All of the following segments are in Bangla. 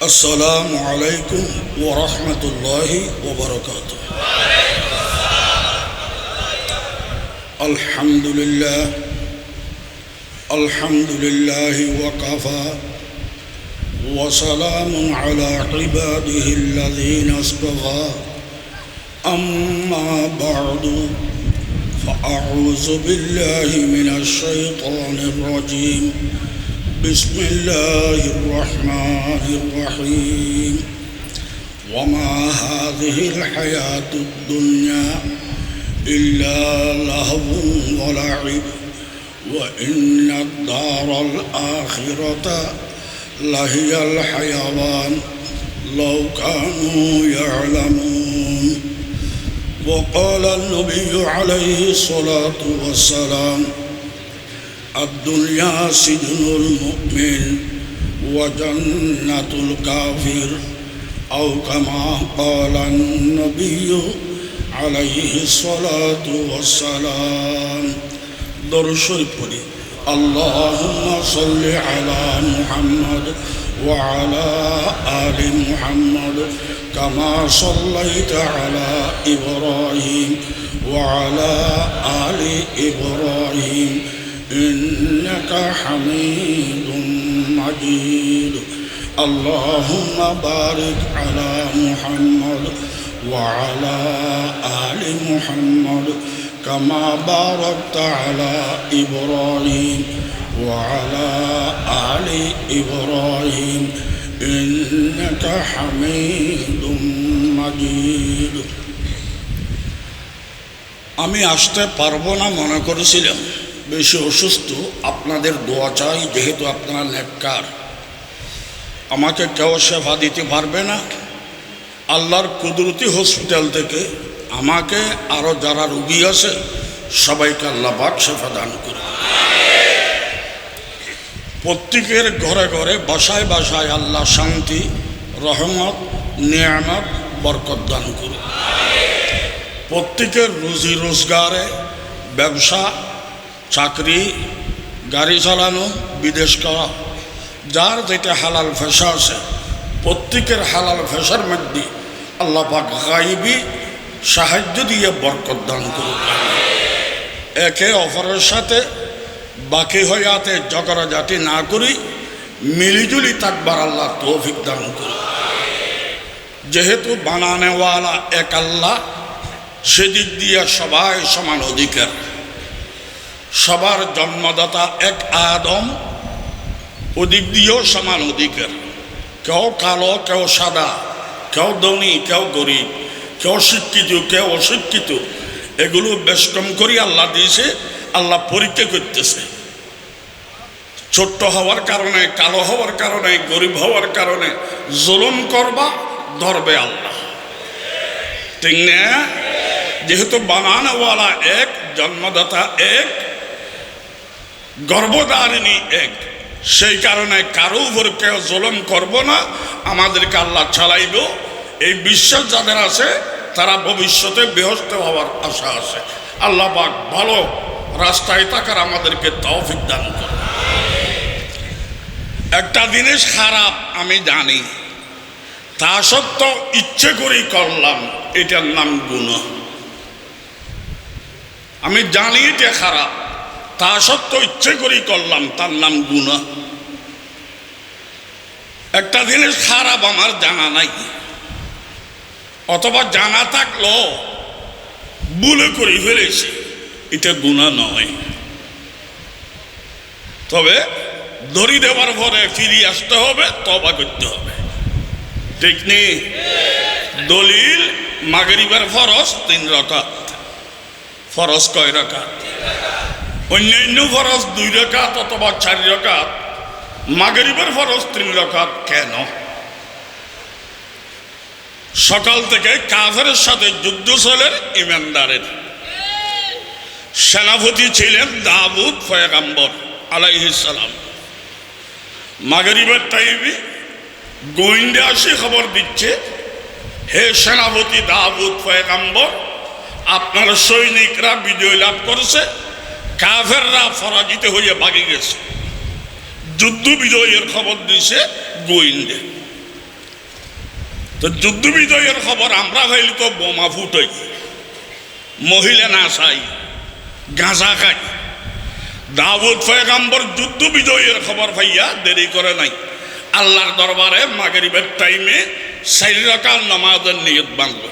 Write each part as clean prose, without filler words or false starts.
السلام عليكم ورحمة الله وبركاته. الحمد لله وكفى وسلام على عباده الذين اصطفى. أما بعد فأعوذ بالله من الشيطان الرجيم. بسم الله الرحمن الرحيم. وما هذه الحياة الدنيا إلا لهو ولعب وإن الدار الآخرة لهي الحيوان لو كانوا يعلمون. وقال النبي عليه الصلاة والسلام: الدنيا سجن المؤمن وجنة الكافر، أو كما قال النبي عليه الصلاة والسلام. درود شريف পড়ি। اللهم صل على محمد وعلى آل محمد كما صليت على إبراهيم وعلى آل إبراهيم إنك حميد مجيد. اللهم بارك على محمد وعلى آل محمد كما باركت على إبراهيم وعلى آل إبراهيم إنك حميد مجيد. আমি আসতে পারবো না মনে করেছিলাম, বেশি অসুস্থ, আপনাদের দোয়া চাই, যেহেতু আপনারা নেককার। আমাকে কেউ সেবা দিতে পারবে না। আল্লাহর কুদরতি হসপিটাল থেকে আমাকে আরও যারা রোগী আছে সবাইকে আল্লাহ পাক সেবা দান করুন। প্রত্যেকের ঘরে ঘরে বাসায় বাসায় আল্লাহ শান্তি, রহমত, নিয়ামত, বরকত দান করুন। প্রত্যেকের রুজি রোজগারে, ব্যবসা, চাকরি, গাড়ি চালানো, বিদেশ করা, যার যেটা হালাল পেশা আছে প্রত্যেকের হালাল পেশার মধ্যে আল্লাহ পাক গায়বী সাহায্য দিয়ে বরকত দান করুন। একে অপরের সাথে বাকি হইয়াতে ঝগড়াঝাটি না করি মিলিজুলি থাকবার আল্লাহ তৌফিক দান করুন। যেহেতু বানানেওয়ালা এক আল্লাহ, সেদিক দিয়ে সবাই সমান অধিকার। সবার জন্মদাতা এক আদম, ওদিক দিয়েও সমান অধিকার। কেউ কালো, কেউ সাদা, কেউ ধনী, কেউ গরিব, কেউ শিক্ষিত, কেউ অশিক্ষিত, এগুলো বেশ কম করে আল্লাহ দিয়েছে। আল্লাহ পরীক্ষা করতেছে। ছোট্ট হওয়ার কারণে, কালো হওয়ার কারণে, গরিব হওয়ার কারণে জুলুম করবা, ধরবে আল্লাহ, ঠিক না? যেহেতু বানানোওয়ালা এক, জন্মদাতা এক, গর্ভধারিণী এক, সেই কারণে কারো উপর কেউ জুলুম করব না, আমাদেরকে আল্লাহ চালাইব। এই বিশ্বাস যাদের আছে তারা ভবিষ্যতে বেহেশত হওয়ার আশা আছে। আল্লাহ পাক ভালো রাস্তায় থাকার আমাদেরকে তৌফিক দান করুন। একটা জিনিস খারাপ আমি জানি, তা সত্ত্বেও ইচ্ছে করেই করলাম, এটার নাম গুনাহ। আমি জানি এটা খারাপ, তা সত্ত্বেও ইচ্ছে করেই করলাম, তার নাম গুনাহ। একটা জিনিস খারাপ আমার জানা নাই, অথবা জানা থাকলেও ভুলে করে ফেলেছি, এটা গুনাহ নয়। তবে ধরি দেওয়ার পরে ফিরিয়ে আসতে হবে, তওবা করতে হবে, ঠিক নেই? দলিল মাগরিবের ফরজ 3 রাকাত। ফরজ কয় রাকাত? অন্যান্য ফরজ 2 রাকাত অথবা 4 রাকাত। মাগরিবের ফরজ 3 রাকাত কেন? সকাল থেকে কাফেরের সাথে যুদ্ধ চলে ইমানদারের। সেনাপতি ছিলেন দাউদ পয়গম্বর আলাইহিস সালাম। মাগরিবের টাইমে গোয়েন্দা আসে খবর দিচ্ছে, হে সেনাপতি দাউদ পয়গম্বর, আপনার সৈনিকরা বিজয় লাভ করেছে, কাফেররা পরাজিত হয়ে ভাগে গেছে। যুদ্ধ বিজয়ের খবর দিছে গোয়েন্দা। তো যুদ্ধ বিজয়ের খবর আমরা হইলে তো বোমা ফুটাই, মহিলা না চাই, গাঁজা খাই। দাউদ পয়গম্বর যুদ্ধ বিজয়ের খবর ভাইয়া দেরি করে নাই, আল্লাহর দরবারে মাগরিবের টাইমে 4 রাকাত নামাজের নিয়ত বাঁধল,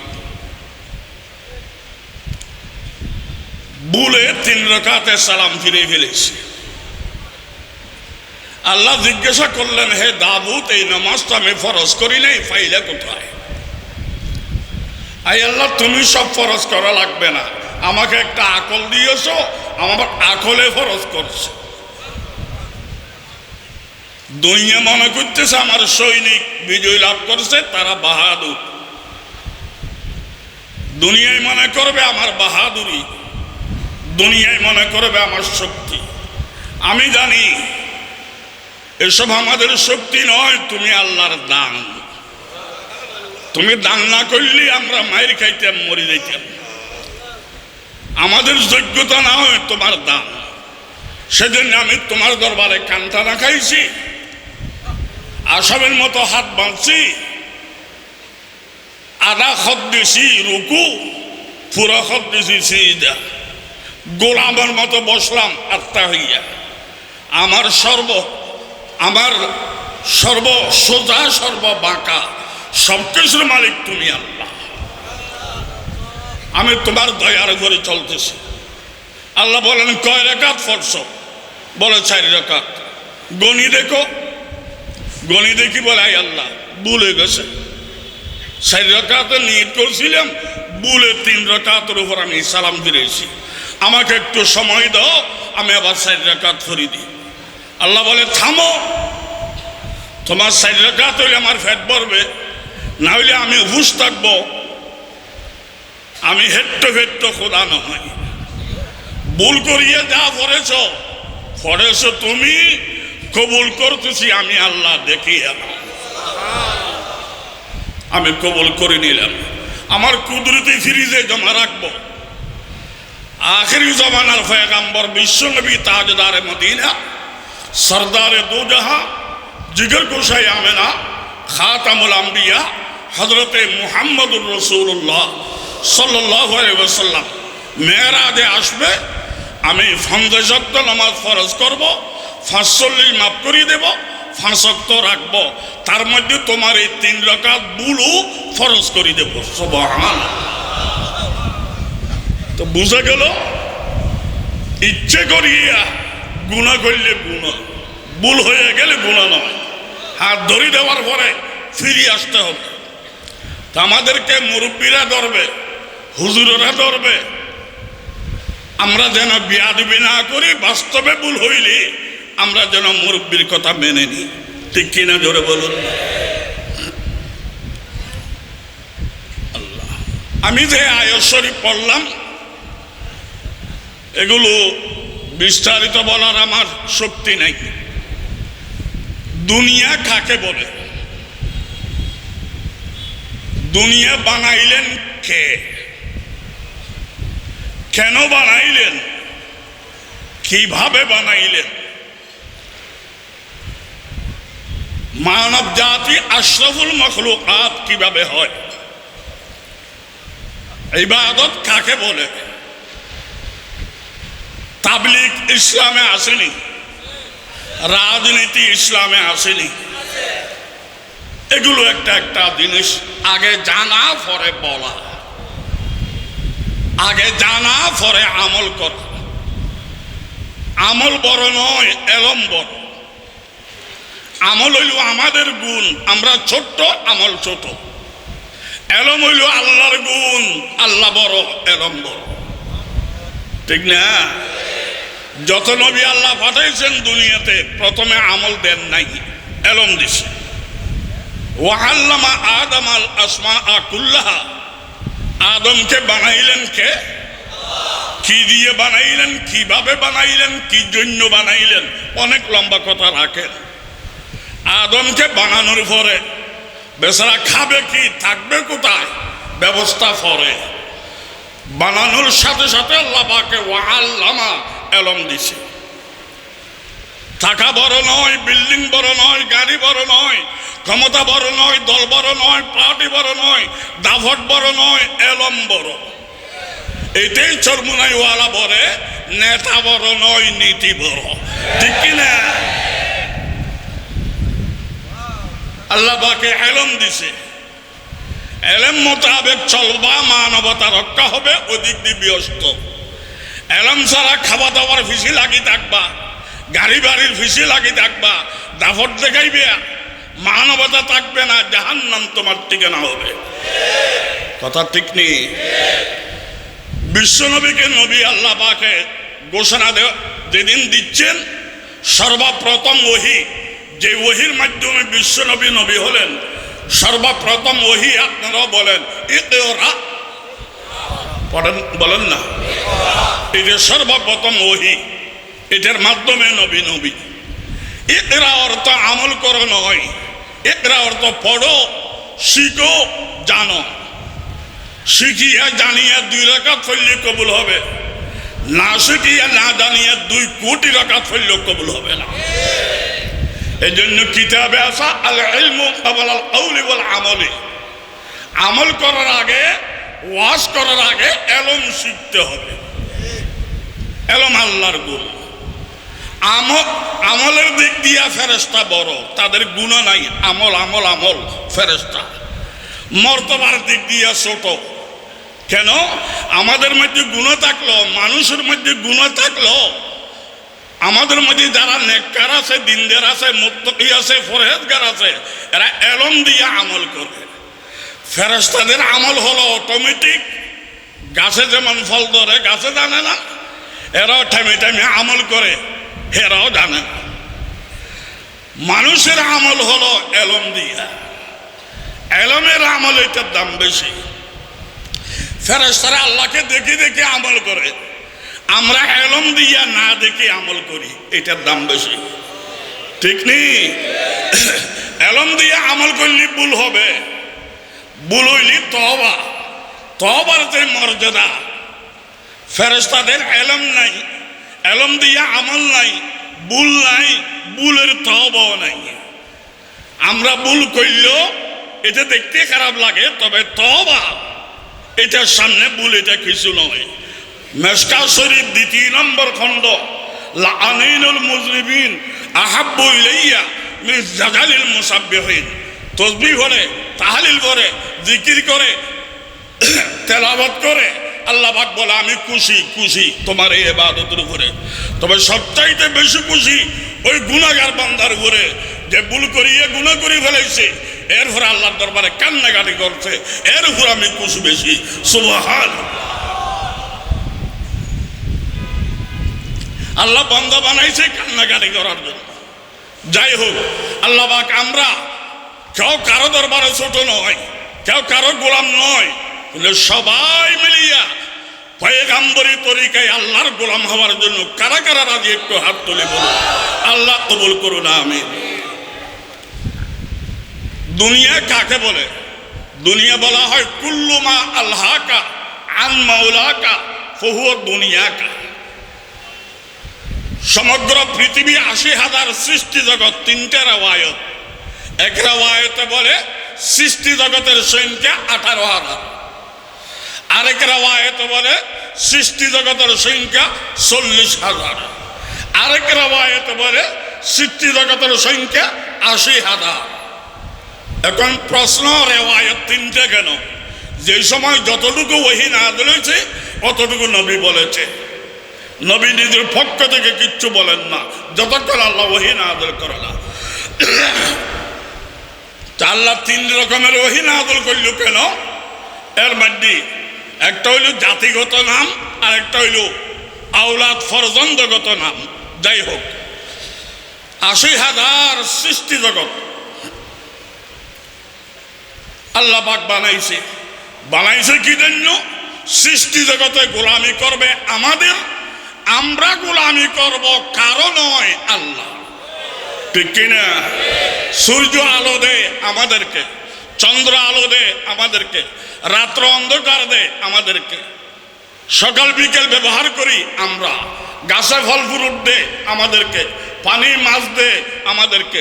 ভুলে 3 রাকাতে সালাম ফিরে ফেলেছে। আল্লাহ জিজ্ঞাসা করলেন, হে দাউদ, এই নামাজটা আমি ফরজ করি নাই, ফাইলে কোথায়? আই আল্লাহ, তুমি সব ফরজ করা লাগবে না, আমাকে একটা আকল দিয়েছ, আমার আকলে ফরজ করছে। দুনিয়া মনে করতেছে আমার সৈনিক বিজয় লাভ করছে, তারা বাহাদুর। দুনিয়ায় মনে করবে আমার বাহাদুরি, দুনিয়ায় মনে করবে আমার শক্তি। আমি জানি এসব আমাদের শক্তি নয়, তুমি আল্লাহর দান। তুমি দান না করলে আমরা মায়ের খাইতাম, মরে যাইতাম। আমাদের যোগ্যতা না হয় তোমার দান, সেজন্য আমি তোমার দরবারে কান্তা রাখাইছি, আসামের মতো হাত বাঁধছি, আধা খত দিছি রুকু, পুরা খত দিছি সিজদা, গোলামের মতো বসলাম আত্মা হইয়া। আমার সর্ব সোজা, সর্ব বাঁকা, সবকিছুর মালিক তুমি আল্লাহ। আমি তোমার দয়ার ঘরে চলতেছি। আল্লাহ বলেন, কয় রাকাত পড়ছ? বলে 4 রাকাত। গণি দেখো, গণি দেখি, বলে আই আল্লাহ ভুলে গেছে, 4 রাকাতে নিয়ত করছিলাম, ভুলে 3 রাকাতের উপর আমি সালাম ফিরেছি, আমাকে একটু সময় দাও, আমি আবার 4 রাকাত ফরি দিই। আল্লাহ বলে, থামো, তোমার 4 রাকাত হইলে আমার ফেট ভরবে, না হইলে আমি হুশ থাকবো। আমি হেট্টো খোদা নয়, ভুল করিয়ে যা পড়েছ তুমি, কবুল করতেছি আমি আল্লাহ, দেখি আমি কবুল করে নিলাম, আমার কুদরতি ফিরিজে জমা রাখবো। আখিরি জমানার পয়গম্বর বিশ্বনবী তাজদারে মদিনা, সরদারে দু জাহাঁ, জিগর গোসাই আমেনা, খাতামুল আম্বিয়া হযরতে মুহাম্মদুর রাসূলুল্লাহ সাল্লাল্লাহু আলাইহি ওয়াসাল্লাম মেরাজে আসবে। আমি 50 ওয়াক্ত নামাজ ফরজ করব, 45 মাফ করে দেব, 5 ওয়াক্ত রাখবো, তার মধ্যে তোমার এই 3 রাকাত বুলু ফরজ করে দেব। সুবহানাল্লাহ। তো বুঝা গেল, ইচ্ছে করিয়া গুনাহ করলে গুনাহ, ভুল হয়ে গেলে গুনাহ নয়, হাত ধরে দেওয়ার পরে ফিরে আসতে হবে। তা আমাদেরকে মুরব্বীরা ধরবে, হুজুরেরা ধরবে, আমরা যেন বেয়াদবি না করি, বাস্তবে ভুল হইলে আমরা যেন মুরব্বীর কথা মেনে নিই। ঠিক কিনা জোরে বলুন। আল্লাহ, আমি যে আয়াত শরীফ পড়লাম, এগুলো বিস্তারিত বলার আমার শক্তি নাই। দুনিয়া কাকে বলে? দুনিয়া বানাইলেন কে? কেন বানাইলেন? কিভাবে বানাইলেন? মানব জাতি আশরাফুল মখলুকাত কিভাবে হয়? ইবাদত কাকে বলে? তাবলীগ ইসলামে আসেনি, রাজনীতি ইসলামে আসেনি। এগুলো একটা জিনিস আগে জানা পরে বলা, আগে জানা পরে আমল করা। আমল বড় নয়, এলম বড়। আমল হইল আমাদের গুণ, আমরা ছোট্ট, আমল ছোট। এলম হইল আল্লাহর গুণ, আল্লাহ বড়, এলম বড়। ঠিক না? যত নবী আল্লাহ পাঠাইছেন দুনিয়াতে, প্রথমে আমল দেন নাই, এলম দিছে। ওয়াল্লামা আদম আল আসমা কুল্লাহা, আদমকে বানাইলেন কে? কি দিয়ে বানাইলেন? কিভাবে বানাইলেন? কি জন্য বানাইলেন? অনেক লম্বা কথা রাখেন। আদমকে বানানোর পরে বেচারা খাবে কি, থাকবে কোথায়, ব্যবস্থা পরে। বানানোর সাথে সাথে আল্লাহ পাকে ওয়াল্লামা এলম দিছে। টাকা বড় নয়, বিল্ডিং বড় নয়, গাড়ি বড় নয়, ক্ষমতা বড় নয়, দল বড় নয়, পার্টি বড় নয়, দাভট বড় নয়, এলম বড়। এটাই চরমুনাইওয়ালা বলে নেতা বড় নয়, নীতি বড়। ঠিক কিনা? আল্লাহ পাকে এলম দিছে, এলম মোতাবেক চলবা, মানবতা রক্ষা হবে, ওদিক দিয়ে ব্যস্ত। এলম ছাড়া খাওয়া দাওয়ার ফিসি লাগি থাকবা, গাড়ি বাড়ির ফিসি লাগি থাকবা, দাফট দেখাইবে, মানবতা থাকবে না, জাহান্নাম তোমার ঠিকানা হবে। কথা ঠিক নেই? বিশ্বনবীকে নবী আল্লাহ পাকে ঘোষণা যেদিন দিচ্ছেন, সর্বপ্রথম ওহী, যে ওহীর মাধ্যমে বিশ্বনবী নবী হলেন, সর্বপ্রথম ওহী আপনারাও বলেন ইকরা, পড়েন বলেন না? এই যে সর্বপ্রথম ওহী, এটার মাধ্যমে নবী নবী। ইকরা অর্থ আমল করো নয়, ইকরা অর্থ পড়ো, শিখো, জানো। শিখিয়া জানিয়া 2 রাকাত পড়লে কবুল হবে না, শিখিয়া না জানিয়া 2 কোটি রাকাত পড়লে কবুল হবে না। এই জন্য কিতাবে আসা আল ইলমু ক্বাবলা আল কওলি ওয়াল আমলি, আমল করার আগে, ওয়াজ করার আগে এলম শিখতে হবে। এলম আল্লাহর গুণ। আমলের দিক দিয়া ফেরেশতা বড়, তাদের গুণ নাই। আমল আমল আমল ফেরেশতা। মর্তবার দিক দিয়া ছোট। কেন? আমাদের মধ্যে গুণ থাকলো, মানুষের মধ্যে গুণ থাকলো, আমাদের মধ্যে যারা নেককার আছে, দিনদার আছে, মুত্তাকি আছে, পরহেজগার আছে, এরা এলম দিয়ে আমল করে। ফেরেশতাদের আমল হলো অটোমেটিক। গাছে যেমন ফল ধরে, গাছে জানে না, এরাও টাইমে টাইমে আমল করে, এরাও জানে না। মানুষের আমল হলো এলম দিয়া। এলমের আমল, এটার দাম বেশি। ফেরেশতারা আল্লাহকে দেখে দেখে আমল করে, আমরা এলম দিয়া না দেখে আমল করি, এটার দাম বেশি। ঠিক নেই? এলম দিয়ে আমল করলে ভুল হবে, ভুল হইলে তওবা। তওবার যে মর্যাদা, ফেরেশতাদের এলম নাই, এলম দিয়ে আমল নাই, ভুল নাই, ভুলের তওবাও নাই। আমরা ভুল করলেও এটা দেখতে খারাপ লাগে, তবে তওবা এটার সামনে ভুল, এটা কিছু নয়। মেশকাত শরীফ 2 নম্বর খণ্ড, লাআনাইনুল মুজরিমিন আহাব্বু ইলাইয়া মিন জাজালিল মুসাব্বিহিন। তাসবিহ করে, তাহলিল করে, জিকির করে, তেলাওয়াত করে, আল্লাহ পাক বলে আমি খুশি খুশি তোমার এই ইবাদতের উপরে। তবে সবচাইতে বেশি খুশি ওই গুনাহগার বান্দার উপরে, যে ভুল করিয়ে গুনাহ করে ফেলেছে, এরপর আল্লাহর দরবারে কান্নাকাটি করছে, এর উপর আমি খুশি বেশি। সুবহানাল্লাহ। আল্লাহ বান্দা বানাইছে কান্নাকাটি করার জন্য। যাই হোক, আল্লাহ পাক আমরা কেউ কারো দরবারে ছোট নয়, কেউ কারো গোলাম নয়, কিন্তু সবাই মিলিয়া পয়গম্বরী তরিকায় আল্লাহর গোলাম হওয়ার জন্য কারা কারা রাজি একটু হাত তুলে বলুন। আল্লাহ কবুল করুন, আমিন। দুনিয়া কাকে বলে? দুনিয়া বলা হয় কুল্লু মা আল্লাহকা আন মাওলাকা ফাহুয়া দুনিয়াকা। সমগ্র পৃথিবী 80,000 সৃষ্টি জগৎ। 3টে রাওয়ায়াত। এক রাওয়ায়াতে বলে সৃষ্টি জগতের সংখ্যা 18,000, আরেক রাওয়ায়াতে বলে সৃষ্টি জগতের সংখ্যা 40,000, আরেক রাওয়ায়াতে বলে সৃষ্টি জগতের সংখ্যা 80,000। এখন প্রশ্ন, রাওয়ায়াত 3টে কেন? যে সময় যতটুকু ওহী নাযিল হয়েছে অতটুকু নবী বলেছে। নবী নিজের পক্ষ থেকে কিচ্ছু বলেন না যতক্ষণ আল্লাহ ওহী নাযিল করে না। আল্লাহ 3 রকমের ওহী নাযিল করল কেন? এর মধ্যে একটা হইল জাতিগত নাম, আর একটা হইল আওলাদ ফরজন্দগত নাম। যাই হোক, 80,000 সৃষ্টি জগৎ আল্লাহ পাক বানাইছে। বানাইছে কি জন্য? সৃষ্টি জগতে গোলামি করবে আমাদের, আমরা গোলামি করব কারো নয়, আল্লাহ। ঠিক কিনা? সূর্য আলো দেয় আমাদেরকে, চন্দ্র আলো দেয় আমাদেরকে, রাত্র অন্ধকার দেয় আমাদেরকে, সকাল বিকেল ব্যবহার করি আমরা, গাছে ফল ফ্রুট দে আমাদেরকে, পানি মাছ দে আমাদেরকে,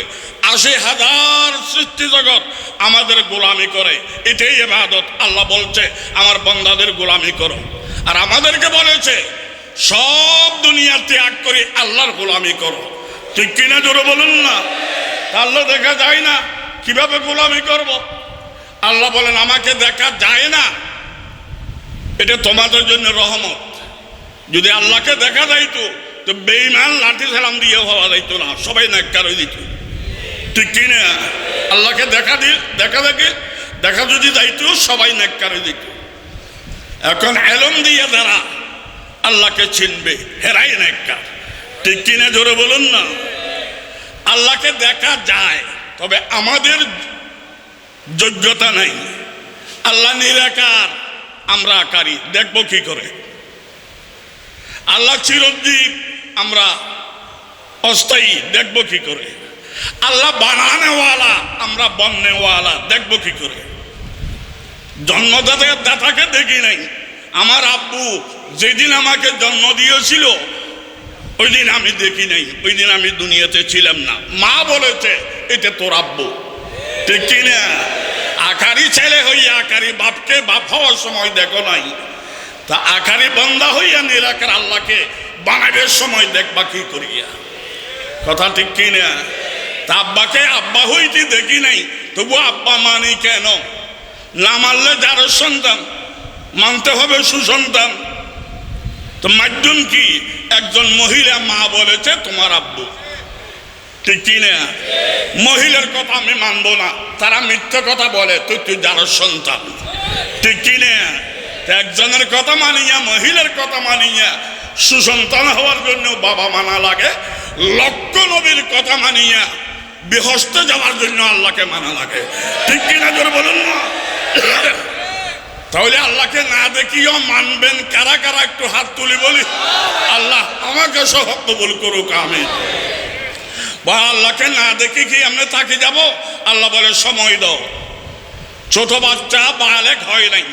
৮০,০০০ সৃষ্টি জগৎ আমাদের গোলামি করে, এটাই ইবাদত। আল্লাহ বলছে আমার বান্দাদের গোলামি করো, আর আমাদেরকে বলেছে সব দুনিয়া ত্যাগ করে আল্লাহর গোলামি করো। ঠিক কিনা জোরে বলুন না? আল্লাহ দেখা যায় না, কিভাবে গোলামি করব? আল্লাহ বলেন আমাকে দেখা যায় না, এটা তোমাদের জন্য রহমত। যদি আল্লাহকে দেখা যাইতো তো বেঈমান লাঠি সালাম দিয়ে হওয়া যাইতো না, সবাই নেককার হয়ে দিত। ঠিক কিনা? আল্লাহকে দেখা যদি যাইতো সবাই নেককার হয়ে দিত। এখন এলম দিয়ে যারা আল্লাহকে চিনবে হেরাই নেককার। ঠিক কিনা জোরে বলুন না? আল্লাহকে দেখা যায়, তবে আমাদের যোগ্যতা নাই। আল্লাহ নিরাকার, আমরা আকারী, দেখব কি করে? আল্লাহ চিরঞ্জীব, আমরা অস্থায়ী, দেখব কি করে? আল্লাহ বানানেওয়ালা, আমরা বন্যওয়ালা, দেখব কি করে? জন্মদাতাকে দেখি নাই। আমার আব্বু যেদিন আমাকে জন্ম দিয়েছিল ওই দিন আমি দেখি নাই, ওই দিন আমি দুনিয়াতে ছিলাম না। মা বলেছে এটা তোর আব্বু। ঠিক কিনা? আকারি ছেলে হইয়া আকারি বাপকে বাপ হওয়ার সময় দেখো নাই, তা আকারি বান্দা হইয়া নিরাকার আল্লাহকে বানাবের সময় দেখবা কি করিয়া? কথা ঠিক কিনা? তা আব্বাকে আব্বা হইতে দেখি নাই, তবু আব্বা মানি কেন? না মানলে যার সন্তান, মানতে হবে সুসন্তান। তো মাধ্যম কি? একজন মহিলা মা বলেছে তোমার আব্বু। ঠিক কিনা? মহিলার কথা আমি মানবো না, তারা মিথ্যে কথা বলে, তুই যার সন্তান। ঠিক কিনা? একজনের কথা মানিয়া, মহিলার কথা মানিয়া সুসন্তান হওয়ার জন্য বাবা মানা লাগে, লক্ষ নবীর কথা মানিয়া বেহেশতে যাওয়ার জন্য আল্লাহকে মানা লাগে। ঠিক কিনা জোরে বলুন না? তাহলে আল্লাহকে না দেখিও মানবেন কারা কারা? একটু হাত তুলি বলি। আল্লাহ আমাকে সহ কবুল করুক, আমিন। বা আল্লাহকে না দেখি কি আমরা তাকে যাব? আল্লাহ বলে সময় দাও। ছোট বাচ্চা বালেক হয় নাই,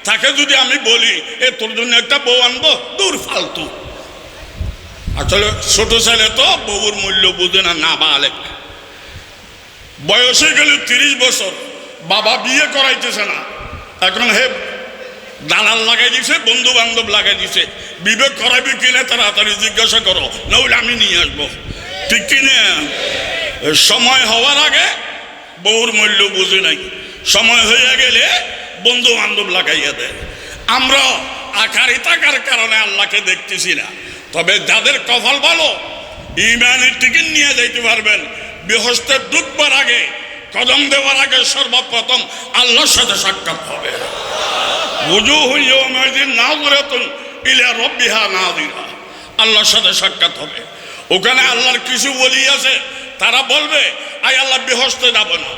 তাকে যদি আমি বলি এ তোর জন্য একটা বউ আনবো, দূর ফালতু। আসলে ছোট ছেলে তো বউর মূল্য বুঝে না, না বালেক। বয়স হয়ে গেল 30 বছর, বাবা বিয়ে করাইতেছে না, এখন হে দালাল লাগাই দিছে, বন্ধু বান্ধব লাগাই দিছে। বিবেক করাবি কিনা তাড়াতাড়ি জিজ্ঞাসা করো, নইলে আমি নিয়ে আসবো। ঠিক কিনা? সময় হওয়ার আগে বউর মূল্য বুঝে নাই, সময় হয়ে গেলে বন্ধু বান্ধব লাগাইয়া দেয়। আমরা আকারি থাকার কারণে আল্লাহকে দেখতেছি না। তবে যাদের কপাল ভালো, ইমানের টিকিট নিয়ে যাইতে পারবেন। বেহেশতে ঢুকবার আগে, কদম দেওয়ার আগে সর্বপ্রথম আল্লাহর সাথে সাক্ষাৎ হবে। ওজুহুন ইয়াওমাইযিন নাযিরাতুন ইলা রাব্বিহা নাযিরা, আল্লাহর সাথে সাক্ষাৎ হবে। ওখানে আল্লাহর কিছু ওলি আছে, তারা বলবে আই আল্লাহ বেহেশতে যাব না,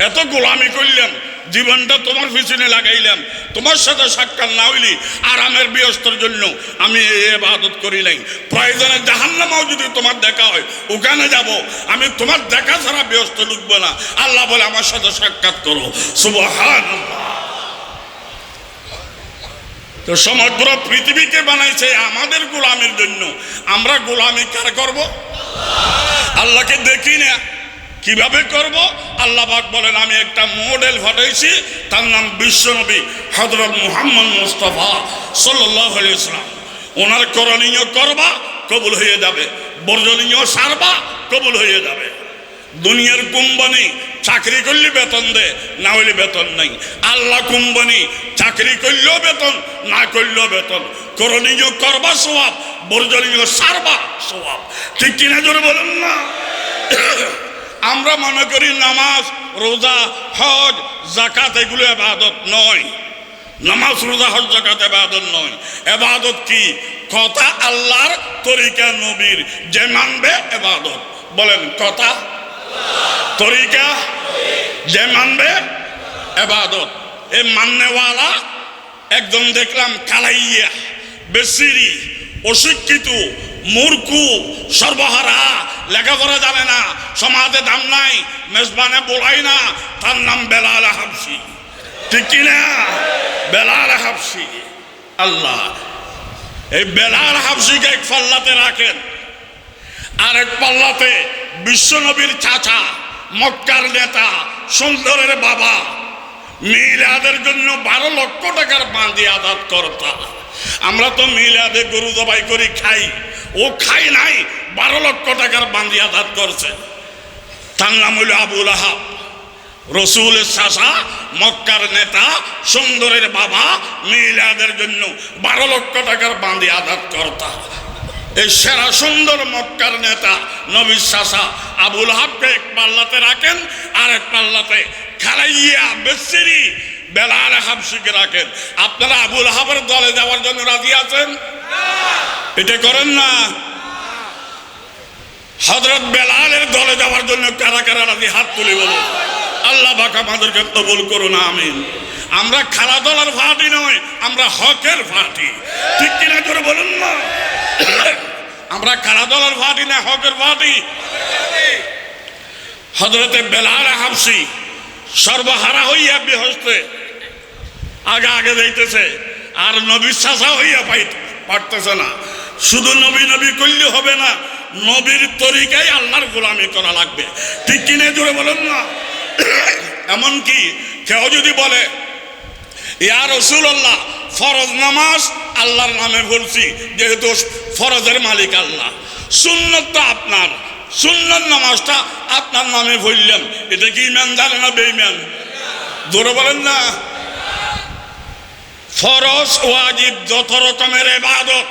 এত গোলামি করলাম, জীবনটা তোমার পিছনে লাগাইলাম, তোমার সাথে সাক্ষাৎ না হইলি আরামের বেহেশতের জন্য আমি ইবাদত করি নাই। প্রয়োজনে জাহান্নামেও যদি তোমার দেখা হয় ওখানে যাব, আমি তোমার দেখা ছাড়া বেহেশতে ঢুকবো না। আল্লাহ বলে আমার সাথে সাক্ষাৎ করো। সুবহানাল্লাহ। তো সমগ্র পৃথিবীকে বানাইছে আমাদের গোলামির জন্য। আমরা গোলামি কার করব? আল্লাহকে দেখি না, কিভাবে করব? আল্লাহ পাক বলেন আমি একটা মডেল ফাটাইছি, তার নাম বিশ্বনবী হযরত মুহাম্মদ মুস্তাফা সাল্লাল্লাহু আলাইহি ওয়াসাল্লাম। ওনার করণীয় করবা, কবুল হয়ে যাবে। বর্জনীয় সারবা, কবুল হয়ে যাবে। দুনিয়ার কোম্পানি চাকরি করলে বেতন দে, না হইলে বেতন নাই। আল্লাহ কোম্পানি চাকরি করলেও বেতন, না করলেও বেতন। করণীয় করবা সওয়াব, বর্জনীয় সারবা সওয়াব। ঠিক কিনা জোরে বলুন না? আমরা মনে করি নামাজ, রোজা, হজ, যাকাত এগুলো ইবাদত নয়। নামাজ, রোজা, হজ, যাকাত ইবাদত নয়। ইবাদত কি? কথা আল্লাহর, তরিকা নবীর, যে মানবে ইবাদত। বলেন কথা, তরিকা, যে মানবে ইবাদত। এই মাননেওয়ালা একজন দেখলাম কালাইয়া, বেসিরি, অশিক্ষিত, মূর্খু, সর্বহারা, লেখাপড়া জানে না, সমাজে দাম নাই, মেজবানে বলাই না, তার নাম বেলাল হাবশি। ঠিক কিনা? বেলাল হাবশি। আল্লাহ এই বেলাল হাবশিকে এক পাল্লাতে রাখেন, আরেক পাল্লাতে বিশ্বনবীর চাচা, মক্কার নেতা, সুন্দরের বাবা, মিলাদের জন্য 12 লক্ষ টাকার বাঁধি আদাত করতা। আমরা তো মিলাদে গরু জবাই করি খাই, ও খাই নাই, 12 লক্ষ টাকার বাঁধি আদাত করছে। তার নাম হইল আবুল আহাব, রসুলের চাচা, মক্কার নেতা, সুন্দরের বাবা, মিলাদের জন্য 12 লক্ষ টাকার বাঁধি আদাত করতা। এই সেরা সুন্দর মক্কার নেতা নবীর চাচা আবুল আহাবকে এক পাল্লাতে রাখেন, আর এক পাল্লাতে খালাইয়া বেসরি বেলাল হাবশিকে রাখেন। আপনারা আবুল আহাবের দলে যাওয়ার জন্য রাজি আছেন? এটা করেন না। হযরত বেলালের দলে যাওয়ার জন্য কারা কারা রাজি? হাত তুলে বলুন। আল্লাহ পাক আমাদেরকে কবুল করুন, আমিন। আমরা খেলাধুলার পার্টি নয়, আমরা হকের পার্টি, ঠিক কিনা করে বলুন না। আমরা খেলাধুলার পার্টি না, হকের পার্টি। হযরতে বেলাল হাবশি সর্বহারা হইয়া বিহস্তে আগে আগে যাইতেছে, আর নবীর চাচা হইয়া পারতেছে না। শুধু নবী নবী করলে হবে না, নবীর তরিকায় আল্লাহর গোলামি করা লাগবে, ঠিক কিনে জোরে বলেন না। এমনকি কেউ যদি বলে ইয়া রাসূলুল্লাহ, ফরজ নামাজ আল্লাহর নামে বলছি, যেহেতু ফরজের মালিক আল্লাহ, সুন্নত তো আপনার, সুন্নত নামাজটা আপনার নামে বললাম, এটা কি ইমানদার না বেঈমান? জোরে বলেন না। ফরজ ওয়াজিব যত রকমের ইবাদত,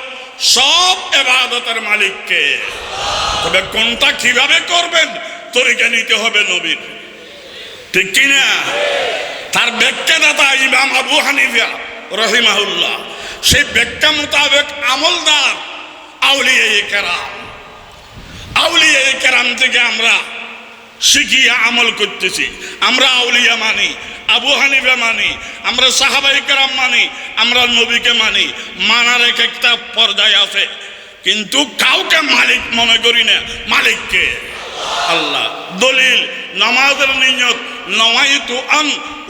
সব ইবাদতের মালিককে। তবে কোনটা কিভাবে করবেন, তরিকা নিতে হবে নবীর, ঠিক কিনা? তার ব্যাখ্যাদাতা ইমাম আবু হানিফা রহিমাহুল্লাহ, সেই ব্যাখ্যা মোতাবেক আমলদার আউলিয়ায়ে কেরাম, আউলিয়ায়ে কেরাম থেকে আমরা শিখিয়ে আমল করতেছি। আমরা আউলিয়া মানি, আবু হানিফা মানি, আমরা সাহাবায়ে কেরাম মানি, আমরা নবীকে মানি। মানার এক একটা পর্যায়ে আছে, কিন্তু কাউকে মালিক মনে করি না, মালিককে আল্লাহ। দলিল নামাজের নিয়ত, নওয়াইতু আন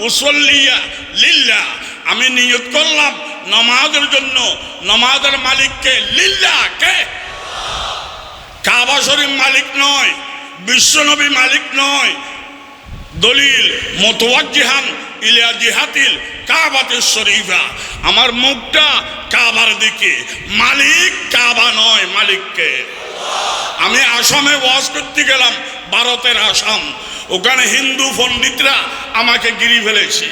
উসাল্লিয়া লিল্লাহ, আমি নিয়ত করলাম নামাজের জন্য, নামাজের মালিককে, লিল্লাহ কে? কাবা শরীফ মালিক নয়, বিশ্বনবী মালিক নয়। দলিল মুতাওয়াজ্জিহান ইলা জিহাতিল কাবাতিশ শরীফা, আমার মুখটা কাবার দিকে, মালিক কাবা নয়, মালিককে। আমি আসামে ওয়াজ করতে গেলাম, ভারতের আসাম, ওখানে হিন্দু পণ্ডিতরা আমাকে গিরি ফেলেছে।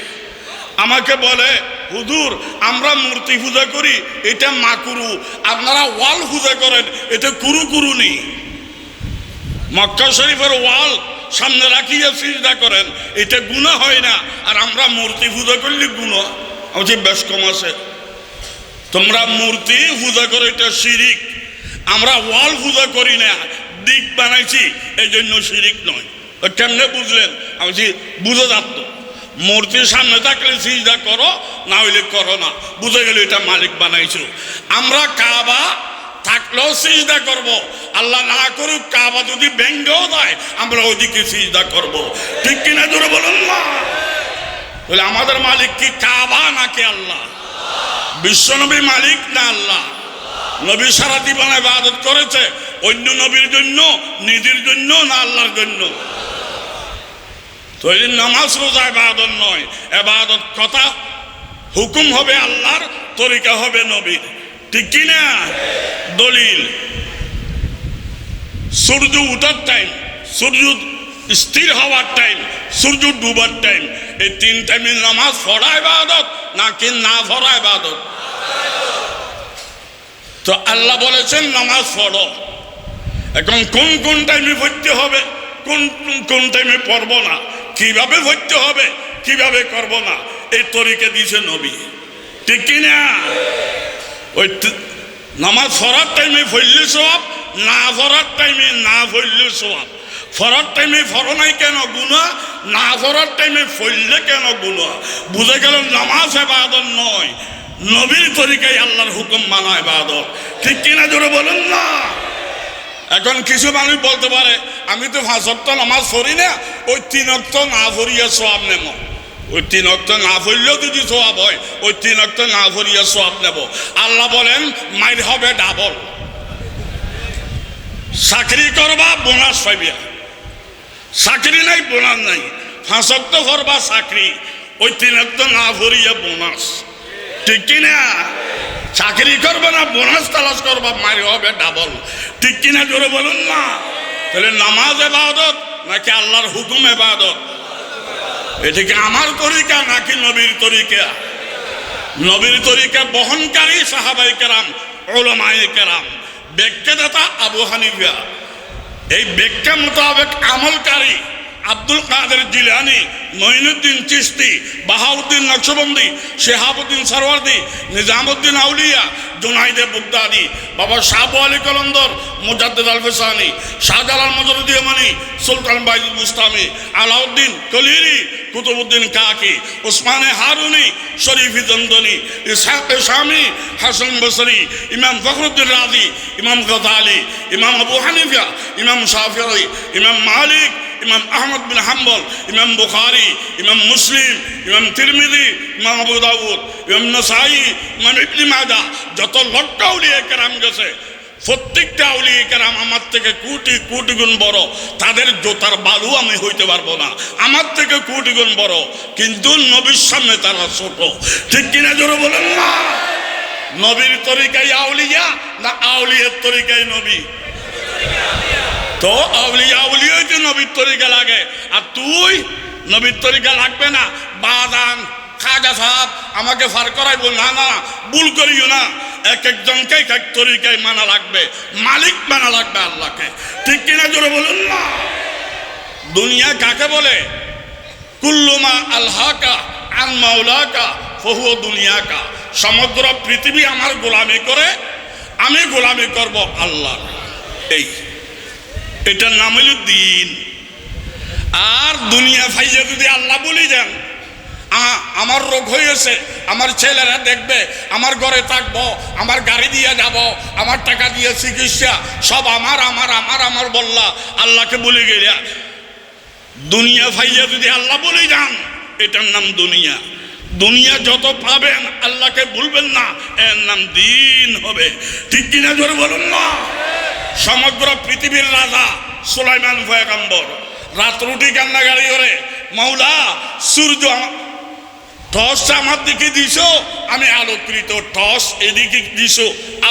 আমাকে বলে, হুজুর আমরা মূর্তি পূজা করি, এটা মাকুরু, আপনারা ওয়াল পূজা করেন, এটা কুরু কুরুনি। মক্কা শরীফের ওয়াল সামনে রাখিয়া সিজদা করেন, এটা গুনাহ হয় না, আর আমরা মূর্তি পূজা করলে গুনাহ। আমি বেশ কম আছে, তোমরা মূর্তি পূজা করো, এটা শিরিক। আমরা ওয়াল পূজা করি না, দিক বানাইছি, এই জন্য শিরিক নয়। কেমনে বুঝলেন? আমি বুঝে যাত, মূর্তির সামনে থাকলে সিজদা করো, না হইলে করো না, বুঝে গেলে এটা মালিক বানাইছিল। আমরা কাবা থাকলেও সিজদা করব, আল্লাহ না করুক কাবা যদি ভেঙ্গেও দেয়, আমরা ওইদিকে সিজদা করব, ঠিক কিনা জোরে বলুন না। বলে আমাদের মালিক কি কাবা নাকি আল্লাহ? বিশ্বনবী মালিক না আল্লাহ? নবী সারা জীবন ইবাদত করেছে, অন্য নবীর জন্য, নিজের জন্য না আল্লাহর জন্য? তো এই নামাজ রোজা ইবাদত নয়, ইবাদত কথা হুকুম হবে আল্লাহর, তরিকা হবে নবীর, ঠিক কিনা? দলিল সূর্য উঠার টাইম, সূর্য স্থির হওয়ার টাইম, সূর্য ডুবার টাইম, এই 3 টাইমে নামাজ পড়া ইবাদত নাকি না পড়া ইবাদত? তো আল্লাহ বলেছেন নামাজ পড়ো। এখন কোন কোন টাইমে পড়তে হবে, কোন কোন টাইমে পড়ব না, কিভাবে পড়তে হবে, কিভাবে করব না, এই তরিকা দিয়েছে নবী, ঠিক কিনা? ওই নামাজ পড়ার টাইমে পড়লে সওয়াব, না পড়ার টাইমে না পড়লে সওয়াব। পড়ার টাইমে পড়ো নাই কেন গুনাহ, না পড়ার টাইমে পড়লে কেন গুনাহ? বুঝে গেল নামাজ ইবাদত নয়, নবীর তরিকায় আল্লাহর হুকুম মানা ইবাদত, ঠিক কিনা জোরে বলুন না। এখন কিছু মানুষ বলতে পারে, আমি তো 5 ওয়াক্ত নামাজ পড়ি না, ওই 3 ওয়াক্ত না পড়িয়া সওয়াব নেব। ওই 3 ওয়াক্ত না পড়লেও যদি সওয়াব হয়, ওই 3 ওয়াক্ত না পড়িয়া সওয়াব নেব। আল্লাহ বলেন মাইর হবে ডাবল। চাকরি করবা বোনাস পাইবা, চাকরি নাই বোনাস নাই। 5 ওয়াক্ত করবা চাকরি, ওই 3 ওয়াক্ত না পড়িয়া বোনাস, ঠিক কিনা? চাকরি করবে না বোনাস তালাশ করবা, মাইর হবে ডাবল, ঠিক কিনা? জোরে বলুন না। তাহলে নামাজ ইবাদত নাকি আল্লাহর হুকুম ইবাদত? এটা কি আমার তরিকা নাকি নবীর তরিকা? নবীর তরিকা বহনকারী সাহাবায়ে কেরাম, উলামায়ে কেরাম, ব্যাখ্যাদাতা আবু হানিফা, এই ব্যাখ্যা মোতাবেক আমলকারী আব্দুল কাদের জিলানী, মঈনুদ্দিন চিশতি, বাহাউদ্দিন নকশবন্দি, শিহাবুদ্দিন সরওয়ার্দি, নিজামুদ্দিন আউলিয়া, জুনাইদে বুগদাদি, বাবা শাহ আলী কলন্দর, মুজাদ্দিদ আল ফিসানি, শাহজালাল মজরুদ্দি ইয়ামানি, সুলতান বাইজুল বুস্তামি, আলাউদ্দিন কলিরি, কুতুবুদ্দিন কাকি, উসমানে হারুনি, শরীফি জন্দনি, ইসহাক শামি, হাসান বসরি, ইমাম ফখরুদ্দিন রাজি, ইমাম গজালি, ইমাম আবু হানিফা, ইমাম শাফিঈ, ইমাম মালিক, ইমাম আহমদ বিন হাম্বল, ইমাম বুখারী, ইমাম মুসলিম, ইমাম তিরমিজি, ইমাম আবু দাউদ, ইমাম নাসাই, ইমাম ইবনে মাজাহ, যত লক্ষ আউলিয়া কেরাম গেছে, প্রত্যেকটা আউলিয়া কেরাম আমার থেকে কোটি কোটি গুণ বড়। তাদের জোতার বালু আমি হইতে পারবো না, আমার থেকে কোটি গুণ বড়, কিন্তু নবীর সামনে তারা ছোট, ঠিক কিনা? জোরে বলেন না। নবীর তরিকায় আউলিয়া না আউলিয়ার তরিকায় নবী? তো আউলিয়া আউলিয়া যে নবীর তরিকা লাগে, আর তুই নবীর তরিকা লাগবে না। বাদান খাজা সাহেব আমাকে ফার করাইব না, না ভুল করিও না। এক একজনকে এক এক তরিকায় মানা লাগবে, মালিক মানা লাগবে আল্লাহকে, ঠিক কিনা? জোরে বলুন না। দুনিয়া কাকে বলে? কুল্লুমা আলহাকা আন মাওলাকা ফহুয়া দুনিয়াকা। সমগ্র পৃথিবী আমার গোলামি করে, আমি গোলামি করব আল্লাহ। এটার নাম হইল দিন। আর দুনিয়া ফাইজে যদি আল্লাহ বলি যান, আমার রোগ হয়েছে, আমার ছেলেরা দেখবে, আমার ঘরে থাকবো, আমার গাড়ি দিয়ে যাব, আমার টাকা দিয়ে চিকিৎসা, সব আমার আমার আমার আমার বললা, আল্লাহকে বলে গেলা। দুনিয়া ফাইজে যদি আল্লাহ বলে যান, এটার নাম দুনিয়া। দুনিয়া যত পাবেন আল্লাহকে ভুলবেন না, এর নাম দিন হবে, ঠিক কিনা? জোরে বলুন না। সমগ্র পৃথিবীর রাজা সুলাইমান পয়গম্বর রাত রুটি কান্নাগাড়ি করে, মাওলা সূর্য টস আমার দিকে দিছ, আমি আলোকৃত, টস এদিকে দিছ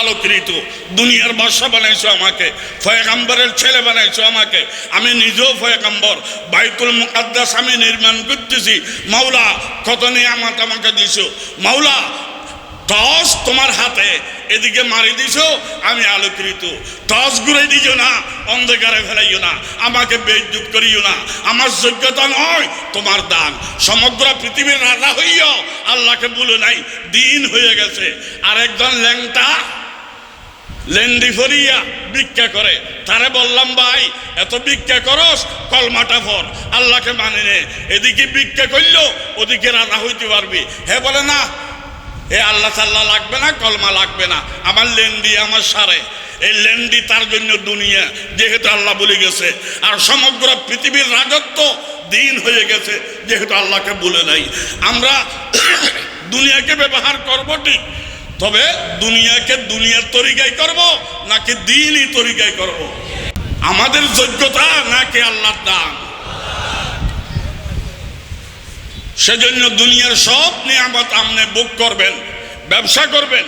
আলোকৃত। দুনিয়ার বাদশা বানাইছো আমাকে, পয়গম্বরের ছেলে বানাইছো আমাকে, আমি নিজেও পয়গম্বর। বাইতুল মুকাদ্দাস আমি নির্মাণ করতেছি, মাওলা কত নিয়ামত আমাকে দিছ। মাওলা টস তোমার হাতে, এদিকে মারি দিছ, আমি আলোকৃত। টস ঘুরে দিছ না, অন্ধকারে ফেলাইও না, আমাকে বেইজ্জত করিও না, আমার যোগ্যতা নয়, তোমার দান। সমগ্র পৃথিবীর রাজা হইয়া আল্লাহকে বলে নাই, দিন হয়ে গেছে। আর একজন ল্যাংটা লেন্ডি ফরিয়া ভিক্ষা করে, তারে বললাম ভাই এত ভিক্ষা করস, কলমাটা ফর, আল্লাহকে মানে নে। এদিকে ভিক্ষা করলো, ওদিকে রাজা হইতে পারবি। হে বলে না, এ আল্লাহ তাল্লাহ লাগবে না, কলমা লাগবে না, আমার লেন্ডি আমার সারে। এই লেন্ডি তার জন্য দুনিয়া, যেহেতু আল্লাহ বলে গেছে। আর সমগ্র পৃথিবীর রাজত্ব দিন হয়ে গেছে, যেহেতু আল্লাহকে বলে নাই। আমরা দুনিয়াকে ব্যবহার করব ঠিক, তবে দুনিয়াকে দুনিয়ার তরিকায় করব নাকি দিনই তরিকায় করব? আমাদের যোগ্যতা নাকি আল্লাহর দান? সেজন্য দুনিয়ার সব নিয়ামত আপনি বুক করবেন, ব্যবসা করবেন,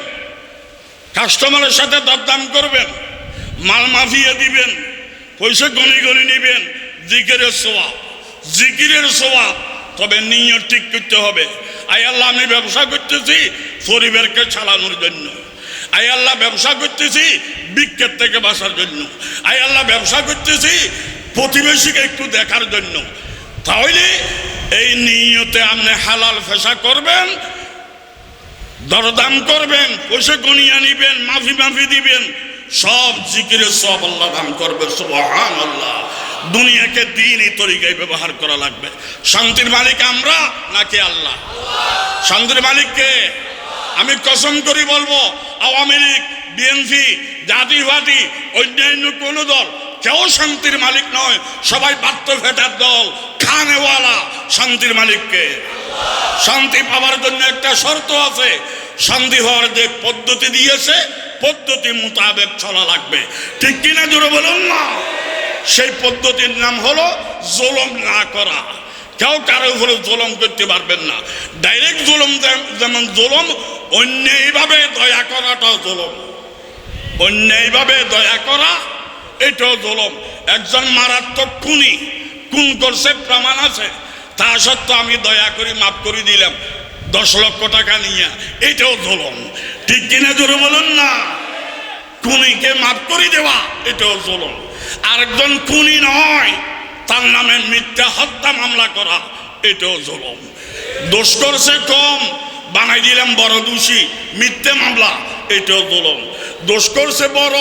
কাস্টমারের সাথে দরদাম করবেন, মাল মাফিয়ে দিবেন, পয়সা গনি গনি নিবেন, জিকিরের সওয়াব, জিকিরের সওয়াব। তবে নিয়ত ঠিক করতে হবে। আয় আল্লাহ আমি ব্যবসা করতেছি পরিবারকে চালানোর জন্য, আয় আল্লাহ ব্যবসা করতেছি বিক্ষেপ থেকে বাঁচার জন্য, আয় আল্লাহ ব্যবসা করতেছি প্রতিবেশীকে একটু দেখার জন্য। তাহলে এই নিয়তে আপনি হালাল ফেসা করবেন, দরদাম করবেন, পয়সা গনিয়া নিবেন, মাফি মাফি দিবেন, সব জিকিরের সব আল্লাহ দান করবে। সুবহানাল্লাহ। দুনিয়াকে দিনই তরিকায় ব্যবহার করা লাগবে। শান্তির মালিক আমরা নাকি আল্লাহ? শান্তির মালিককে আমি কসম করি বলবো, আওয়ামী লীগ, বিএনপি, জাতীয়বাদী, অন্যান্য কোন দল কেউ শান্তির মালিক নয়। সবাই বাত্য ফেটার দল, খানেওয়ালা। শান্তির মালিককে শান্তি পাওয়ার জন্য একটা শর্ত আছে, শান্তি হওয়ার যে পদ্ধতি দিয়েছে পদ্ধতি মোতাবেক চলা লাগবে, ঠিক কিনা জোরে বলুন না? সেই পদ্ধতির নাম হলো জুলুম না করা। কেউ কারো উপরে জুলুম করতে পারবেন না। ডাইরেক্ট জুলুম যেমন জুলুম, অন্যায়ভাবে দয়া করাটাও জুলুম। অন্যায়ভাবে দয়া করা এটাও জুলুম। একজন মারাত্মক খুনি, খুন করছে, প্রমাণ আছে, তা সত্ত্বেও আমি দয়া করি মাফ করে দিলাম 10 লক্ষ টাকা নিয়ে, এটাও জুলুম, ঠিক কিনা জোরে বলুন না? খুনিকে মাফ করে দেওয়া এটাও জুলুম। আরেকজন খুনি নয়, তার নামে মিথ্যা হত্যা মামলা করা এটাও জুলুম। দোষ করছে কম, বানাই দিলাম বড় দোষী, মিথ্যে মামলা, এটাও জুলুম। দোষ করছে বড়,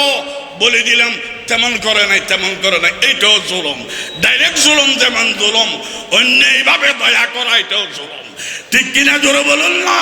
বলে দিলাম তেমন করে নাই তেমন করে নাই, এটাও জুলুম। ডাইরেক্ট জুলুম যেমন জুলুম, অন্যায়ভাবে দয়া করা এটাও জুলুম, ঠিক কিনা জোরে বলুন না?